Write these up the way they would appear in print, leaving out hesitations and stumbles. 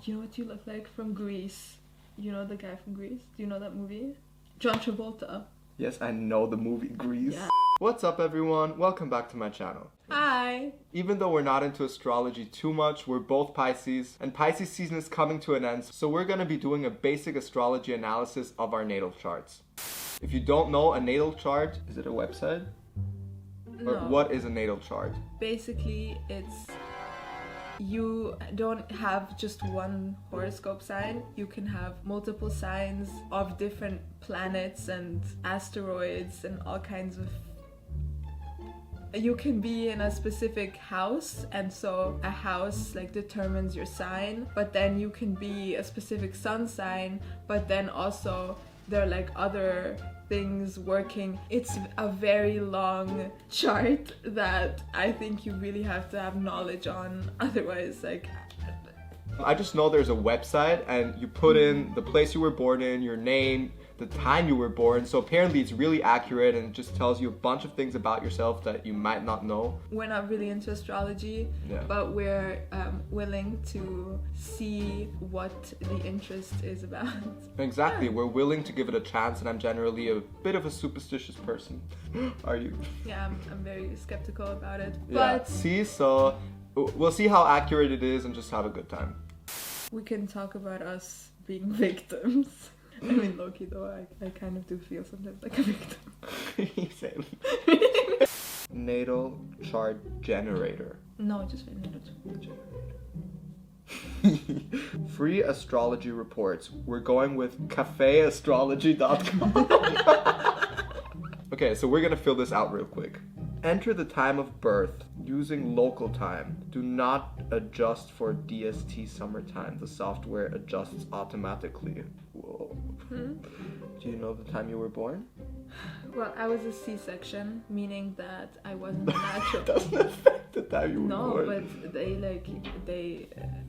You know what you look like from Greece? You know the guy from Greece? Do you know that movie? John Travolta. Yes, I know the movie Grease. Yeah. What's up, everyone? Welcome back to my channel. Hi! Even though we're not into astrology too much, we're both Pisces, and Pisces season is coming to an end, so we're going to be doing a basic astrology analysis of our natal charts. If you don't know, a natal chart, is it a website? No. Or what is a natal chart? Basically, it's... You don't have just one horoscope sign. You can have multiple signs of different planets and asteroids and all kinds of... You can be in a specific house, and so a house like determines your sign, but then you can be a specific sun sign, but then also there are like other things working. It's a very long chart that I think you really have to have knowledge on, otherwise like... I just know there's a website and you put in the place you were born in, your name, the time you were born, so apparently it's really accurate and it just tells you a bunch of things about yourself that you might not know. We're not really into astrology, but we're willing to see what the interest is about. Exactly, we're willing to give it a chance, and I'm generally a bit of a superstitious person. Are you? Yeah, I'm very skeptical about it, Yeah, but see, so we'll see how accurate it is and just have a good time. we can talk about us being victims. I mean, low-key though, I kind of do feel sometimes like a victim. Same. Natal chart generator. No, just for natal chart. Free astrology reports. We're going with cafeastrology.com. Okay, so we're gonna fill this out real quick. Enter the time of birth using local time. Do not adjust for DST summertime. The software adjusts automatically. Whoa. Do you know the time you were born? Well, I was a C-section, meaning that I wasn't natural. Doesn't affect the time you were born. No, but they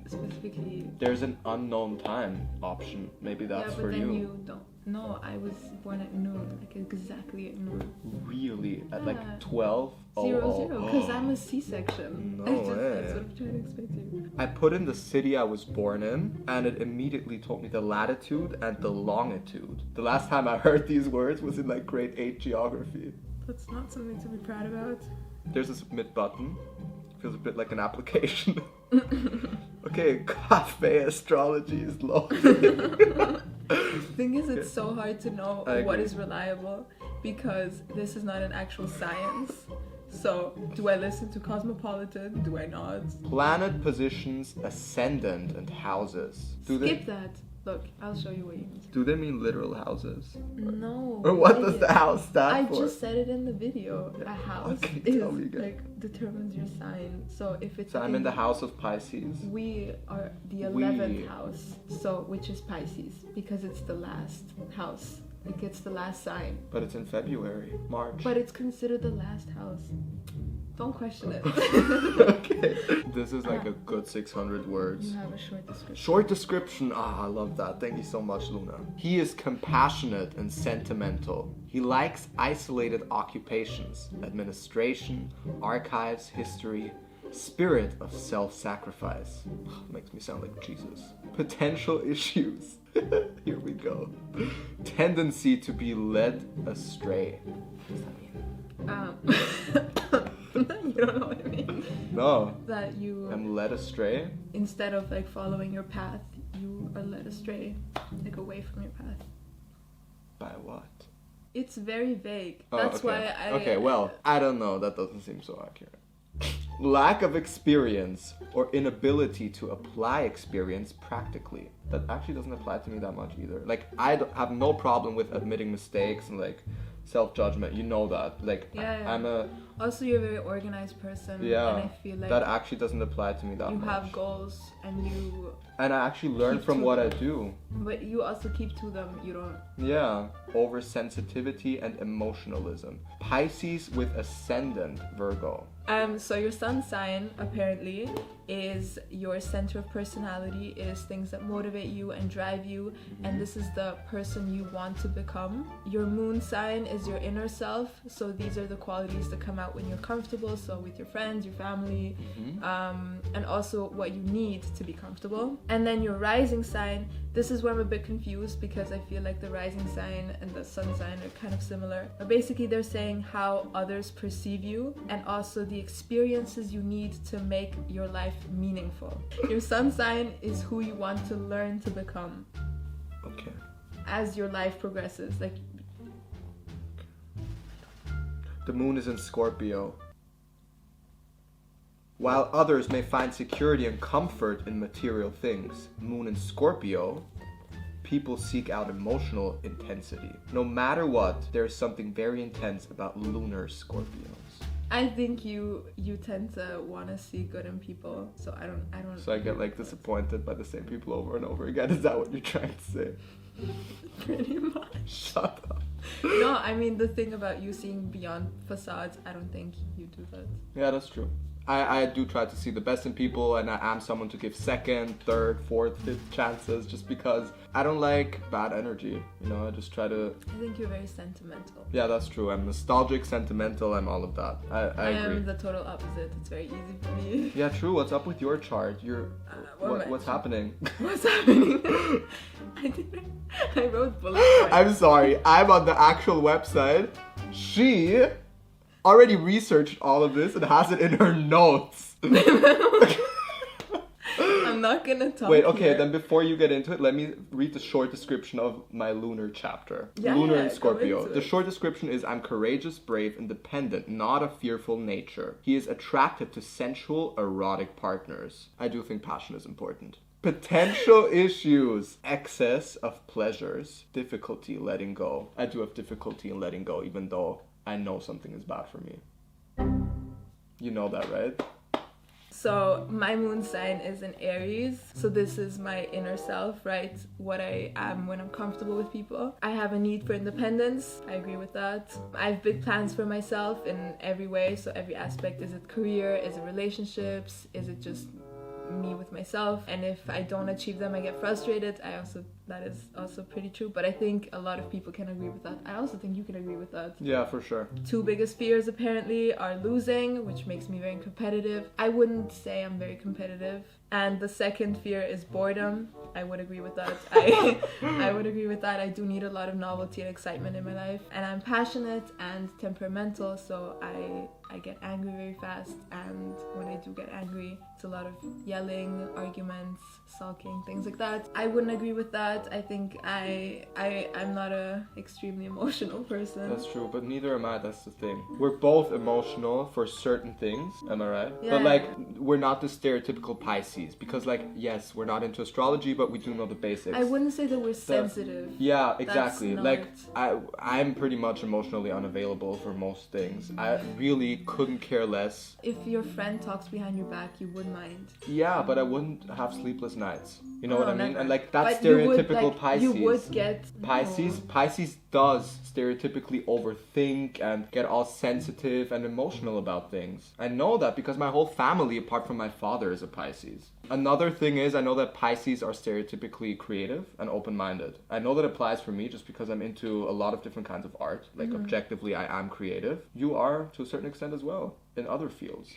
specifically... There's an unknown time option. Maybe that's for Yeah, but then you. you don't... No, I was born at noon, like exactly at noon. Really? At Yeah. like 12? 0, because I'm a C-section. No That's way. what I'm trying to explain to you. I put in the city I was born in, and it immediately told me the latitude and the longitude. The last time I heard these words was in like grade 8 geography. That's not something to be proud about. There's a submit button. Feels a bit like an application. Okay, cafe astrology is loading. Thing is, it's so hard to know I what agree. is reliable because this is not an actual science. So, do I listen to Cosmopolitan? Do I not? Planet positions, ascendant, and houses. Skip that. Look, I'll show you what you mean. Do they mean literal houses? No. Or what does idiot. the house stand I for? just said it in the video. A house Okay, is tell me again. like determines your sign. So if it's So I'm in the house of Pisces. we are the 11th house, so which is Pisces because it's the last house. It gets the last sign, But it's in February, March. but it's considered the last house. Don't question it. Okay. This is like a good 600 words. You have a short description. Short description. Ah, I love that. Thank you so much, Luna. He is compassionate and sentimental. He likes isolated occupations, administration, archives, history, spirit of self-sacrifice. Makes me sound like Jesus. Potential issues. Here we go. Tendency to be led astray. What does that mean? You don't know what I mean. No. That you, I'm led astray? instead of like following your path, you are led astray, like away from your path. By what? It's very vague. Oh, That's okay. why I... Okay, well, I don't know. That doesn't seem so accurate. Lack of experience or inability to apply experience practically. That actually doesn't apply to me that much either. Like, have no problem with admitting mistakes and like self-judgment. You know that. Like, Yeah. I'm a... Also, you're a very organized person. Yeah. And I feel like that actually doesn't apply to me that you much. have goals and you... And I actually learn keep from to what I them. do. But you also keep to them. You don't... Yeah, oversensitivity and emotionalism. Pisces with ascendant Virgo. So your sun sign apparently is your center of personality, it is things that motivate you and drive you, and this is the person you want to become. Your moon sign is your inner self, so these are the qualities that come out when you're comfortable, so with your friends, your family, and also what you need to be comfortable. And then your rising sign, this is where I'm a bit confused because I feel like the rising sign and the sun sign are kind of similar. But basically they're saying how others perceive you and also the experiences you need to make your life meaningful. Your sun sign is who you want to learn to become. Okay. As your life progresses. Like, the moon is in Scorpio. While others may find security and comfort in material things, moon in Scorpio, people seek out emotional intensity. No matter what, there's something very intense about lunar Scorpios. I think you tend to want to see good in people, so I don't. So I get like disappointed by the same people over and over again. Is that what you're trying to say? Pretty much. Shut up. No, I mean the thing about you seeing beyond facades, I don't think you do that. Yeah, that's true. I do try to see the best in people, and I am someone to give second, third, fourth, fifth chances just because I don't like bad energy. You know, I just try to... I think you're very sentimental. Yeah, that's true. I'm nostalgic, sentimental, I'm all of that. I agree. am the total opposite. It's very easy for me. Yeah, true. What's up with your chart? What's happening? What's happening? I wrote bullet points. I'm sorry. I'm on the actual website. She already researched all of this and has it in her notes. I'm not gonna talk. Wait, okay, here. then before you get into it, let me read the short description of my lunar chapter. Lunar in Scorpio. The short description is, I'm courageous, brave, independent, not a fearful nature. He is attracted to sensual, erotic partners. I do think passion is important. Potential issues, excess of pleasures, difficulty letting go. I do have difficulty in letting go, even though I know something is bad for me. You know that, right? So my moon sign is in Aries. So this is my inner self, right? What I am when I'm comfortable with people. I have a need for independence. I agree with that. I have big plans for myself in every way. So every aspect. Is it career? Is it relationships? Is it just me with myself? And if I don't achieve them, I get frustrated. That is also pretty true, but I think a lot of people can agree with that. I also think you can agree with that. Yeah, for sure. Two biggest fears apparently are losing, which makes me very competitive. I wouldn't say I'm very competitive. And the second fear is boredom. I would agree with that. I would agree with that. I do need a lot of novelty and excitement in my life. And I'm passionate and temperamental, so I get angry very fast. And when I do get angry, it's a lot of yelling, arguments, sulking, things like that. I wouldn't agree with that. I think I'm not a extremely emotional person. That's true, but neither am I. That's the thing. We're both emotional for certain things. Am I right? Yeah. But like, we're not the stereotypical Pisces, because like, yes, we're not into astrology, but we do know the basics. I wouldn't say that we're sensitive. Yeah, exactly. That's like, I'm pretty much emotionally unavailable for most things. I really couldn't care less. If your friend talks behind your back, you would mind. Yeah, but I wouldn't have sleepless nights. You know what I mean? Never. And like, that's But you would, stereotypical Pisces. You would get... Pisces does stereotypically overthink and get all sensitive and emotional about things. I know that because my whole family, apart from my father, is a Pisces. Another thing is, I know that Pisces are stereotypically creative and open-minded. I know that applies for me just because I'm into a lot of different kinds of art. Like, objectively, I am creative. You are, to a certain extent as well, in other fields.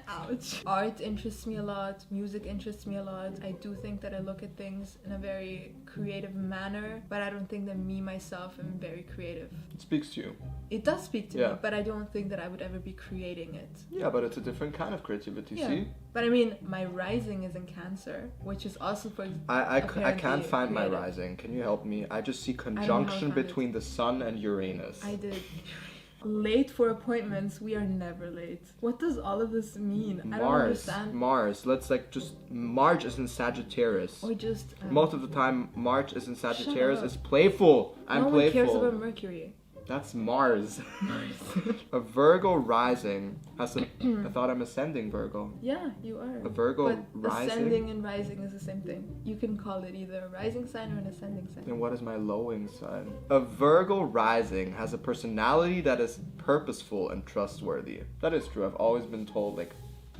Ouch. Art interests me a lot. Music interests me a lot. I do think that I look at things in a very creative manner, but I don't think that me, myself, am very creative. It speaks to you. It does speak to me, but I don't think that I would ever be creating it. Yeah, but it's a different kind of creativity, see? But I mean, my rising is in Cancer, which is also for... I can't find my rising. Can you help me? I just see conjunction between the sun and Uranus. I did. Late for appointments. We are never late. What does all of this mean? I don't understand. Mars. Let's like just... March is in Sagittarius. Or just... Most of the time, March is in Sagittarius. It's playful. I'm playful. No one cares about Mercury. That's Mars. A Virgo rising has a... I thought I'm ascending Virgo. Yeah, you are. A Virgo but rising? Ascending and rising is the same thing. You can call it either a rising sign or an ascending sign. Then what is my lowing sign? A Virgo rising has a personality that is purposeful and trustworthy. That is true. I've always been told, like,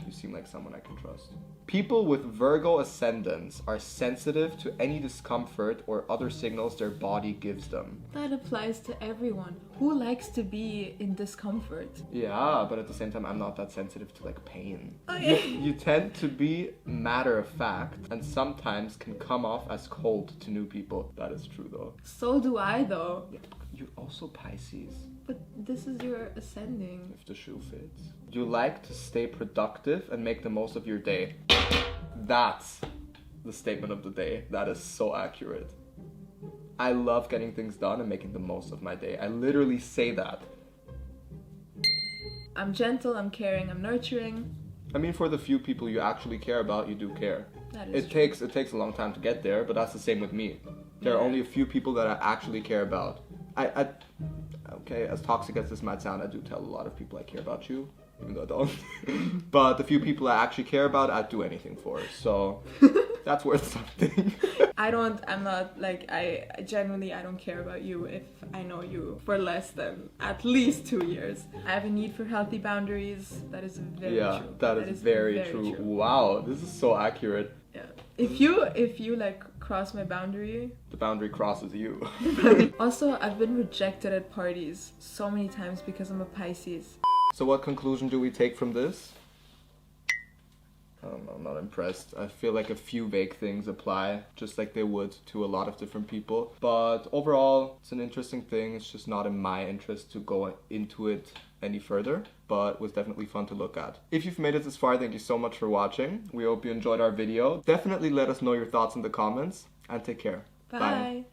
you seem like someone I can trust. People with Virgo ascendants are sensitive to any discomfort or other signals their body gives them. That applies to everyone. Who likes to be in discomfort? Yeah, but at the same time, I'm not that sensitive to like pain. Okay. You tend to be matter of fact and sometimes can come off as cold to new people. That is true though. So do I though. Yeah, you're also Pisces. But this is your ascending. If the shoe fits. You like to stay productive and make the most of your day. That's the statement of the day. That is so accurate. I love getting things done and making the most of my day. I literally say that. I'm gentle, I'm caring, I'm nurturing. I mean, for the few people you actually care about, you do care. That is true. It takes a long time to get there, but that's the same with me. There are only a few people that I actually care about. Okay, as toxic as this might sound, I do tell a lot of people I care about you, even though I don't. But the few people I actually care about, I'd do anything for. So that's worth something. I genuinely don't care about you if I know you for less than at least 2 years. I have a need for healthy boundaries. That is very true. Yeah, that is very true. Wow, this is so accurate. Yeah. If you like cross my boundary, the boundary crosses you. Also, I've been rejected at parties so many times because I'm a Pisces. So what conclusion do we take from this? I don't know, I'm not impressed. I feel like a few vague things apply, just like they would to a lot of different people. But overall, it's an interesting thing. It's just not in my interest to go into it any further, but it was definitely fun to look at. If you've made it this far, thank you so much for watching. We hope you enjoyed our video. Definitely let us know your thoughts in the comments, and take care. Bye.